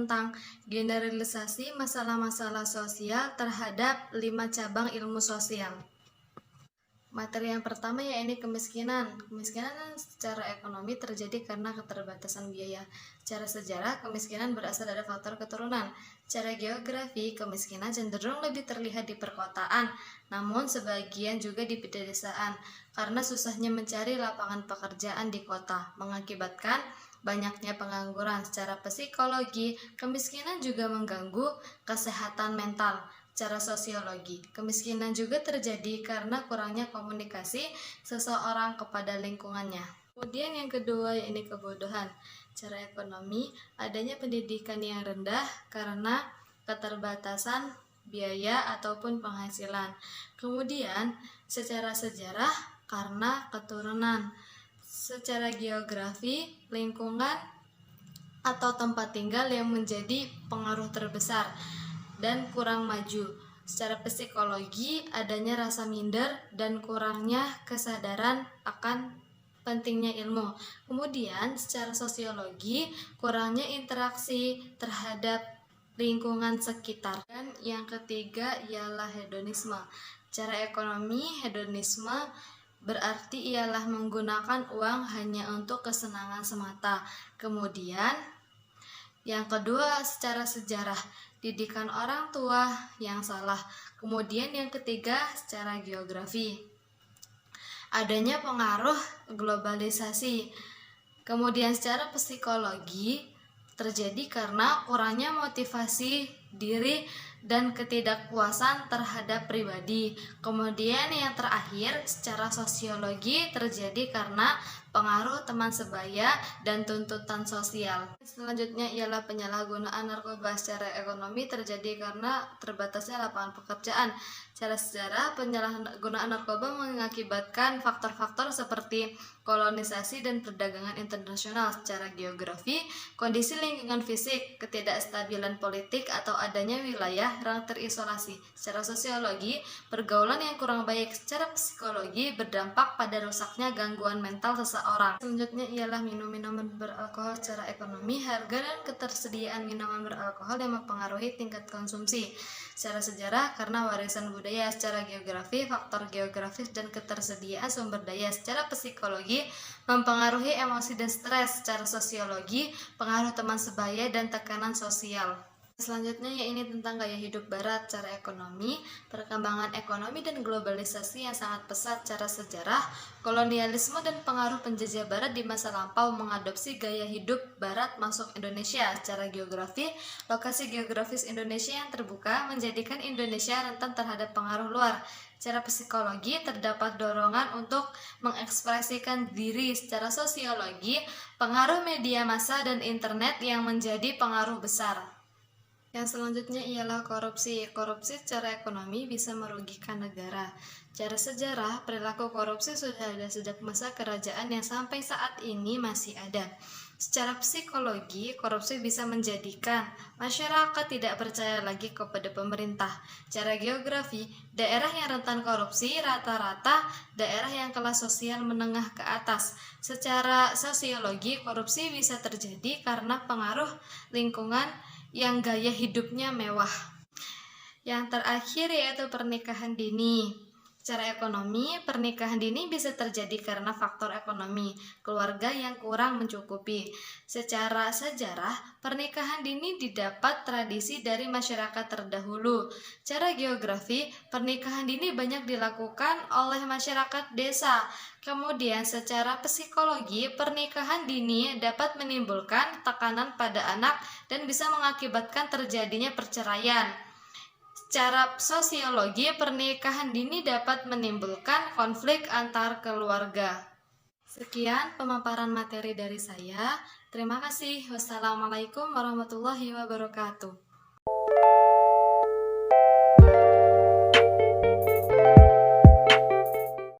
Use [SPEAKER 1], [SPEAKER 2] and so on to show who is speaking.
[SPEAKER 1] tentang generalisasi masalah-masalah sosial terhadap 5 cabang ilmu sosial. Materi yang pertama yaitu kemiskinan. Kemiskinan secara ekonomi terjadi karena keterbatasan biaya. Secara sejarah, kemiskinan berasal dari faktor keturunan. Secara geografi, kemiskinan cenderung lebih terlihat di perkotaan, namun sebagian juga di pedesaan, karena susahnya mencari lapangan pekerjaan di kota, mengakibatkan banyaknya pengangguran. Secara psikologi, kemiskinan juga mengganggu kesehatan mental. Secara sosiologi, kemiskinan juga terjadi karena kurangnya komunikasi seseorang kepada lingkungannya. Kemudian yang kedua yaitu kebodohan. Secara ekonomi, adanya pendidikan yang rendah karena keterbatasan biaya ataupun penghasilan. Kemudian secara sejarah karena keturunan. Secara geografi, lingkungan atau tempat tinggal yang menjadi pengaruh terbesar dan kurang maju. Secara psikologi, adanya rasa minder dan kurangnya kesadaran akan pentingnya ilmu. Kemudian secara sosiologi, kurangnya interaksi terhadap lingkungan sekitar. Dan yang ketiga ialah hedonisme. Secara ekonomi, hedonisme berarti ialah menggunakan uang hanya untuk kesenangan semata. Kemudian yang kedua secara sejarah, didikan orang tua yang salah. Kemudian yang ketiga secara geografi, adanya pengaruh globalisasi. Kemudian secara psikologi, terjadi karena kurangnya motivasi diri dan ketidakpuasan terhadap pribadi. Kemudian yang terakhir secara sosiologi, terjadi karena pengaruh teman sebaya dan tuntutan sosial. Selanjutnya ialah penyalahgunaan narkoba. Secara ekonomi terjadi karena terbatasnya lapangan pekerjaan. Secara sejarah, penyalahgunaan narkoba mengakibatkan faktor-faktor seperti kolonisasi dan perdagangan internasional. Secara geografi, kondisi lingkungan fisik, ketidakstabilan politik atau adanya wilayah yang terisolasi. Secara sosiologi, pergaulan yang kurang baik. Secara psikologi, berdampak pada rusaknya gangguan mental seseorang. Selanjutnya ialah minum-minuman beralkohol. Secara ekonomi, harga dan ketersediaan minuman beralkohol yang mempengaruhi tingkat konsumsi. Secara sejarah, karena warisan budaya. Secara geografi, faktor geografis dan ketersediaan sumber daya. Secara psikologi, mempengaruhi emosi dan stres. Secara sosiologi, pengaruh teman sebaya dan tekanan sosial. Selanjutnya yaitu tentang gaya hidup barat. Secara ekonomi, perkembangan ekonomi dan globalisasi yang sangat pesat. Secara sejarah, kolonialisme dan pengaruh penjajah barat di masa lampau mengadopsi gaya hidup barat masuk Indonesia. Secara geografi, lokasi geografis Indonesia yang terbuka menjadikan Indonesia rentan terhadap pengaruh luar. Secara psikologi, terdapat dorongan untuk mengekspresikan diri. Secara sosiologi, pengaruh media massa dan internet yang menjadi pengaruh besar. Yang selanjutnya ialah korupsi. Korupsi secara ekonomi bisa merugikan negara. Secara sejarah, perilaku korupsi sudah ada sejak masa kerajaan yang sampai saat ini masih ada. Secara psikologi, korupsi bisa menjadikan masyarakat tidak percaya lagi kepada pemerintah. Secara geografi, daerah yang rentan korupsi rata-rata daerah yang kelas sosial menengah ke atas. Secara sosiologi, korupsi bisa terjadi karena pengaruh lingkungan yang gaya hidupnya mewah. Yang terakhir yaitu pernikahan dini. Secara ekonomi, pernikahan dini bisa terjadi karena faktor ekonomi, keluarga yang kurang mencukupi. Secara sejarah, pernikahan dini didapat tradisi dari masyarakat terdahulu. Secara geografi, pernikahan dini banyak dilakukan oleh masyarakat desa. Kemudian secara psikologi, pernikahan dini dapat menimbulkan tekanan pada anak dan bisa mengakibatkan terjadinya perceraian. Secara sosiologi, pernikahan dini dapat menimbulkan konflik antar keluarga. Sekian pemaparan materi dari saya. Terima kasih. Wassalamualaikum warahmatullahi wabarakatuh.